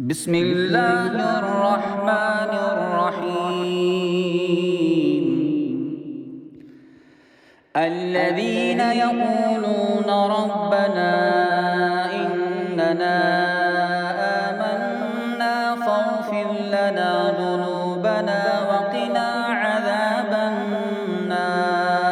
بسم الله الرحمن الرحيم. الذين يقولون ربنا إننا آمنا فاغفر لنا ذنوبنا وقنا عذاب النار.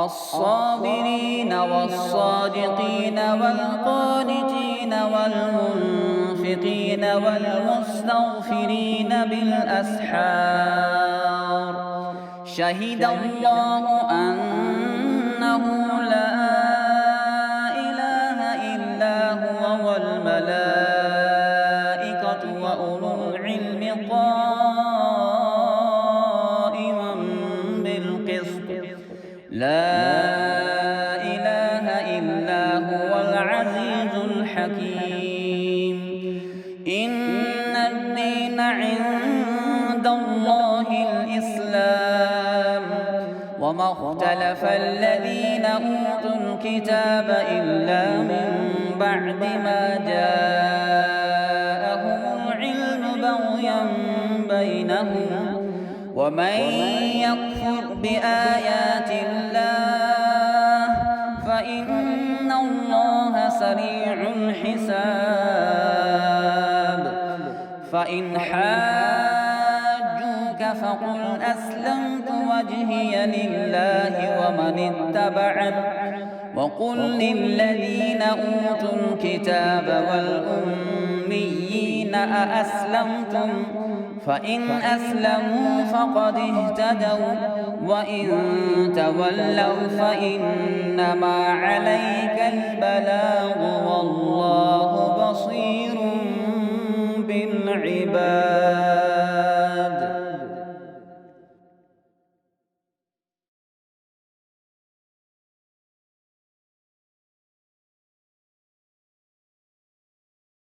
الصابرين والصادقين والقانتين والمنفقين والمستغفرين بالأسحار. شهد الله أنه لا إله إلا هو والملائكة وأولو العلم قائما بالقسط. لا إله إلا هو العزيز الحكيم. إن الدين عند الله الإسلام، وما اختلف الذين أوتوا الكتاب إلا من بعد ما جاءهم العلم بغيا بينهم. ومن يكفر بآيات الله فإن الله سريع الحساب. فإن حاجوك فقل أسلمت وجهي لله ومن اتبعني، وقل للذين أوتوا الكتاب والأميين أأسلمتم؟ فإن أسلموا فقد اهتدوا، وإن تولوا فإنما عليك البلاغ والله بصير بالعباد.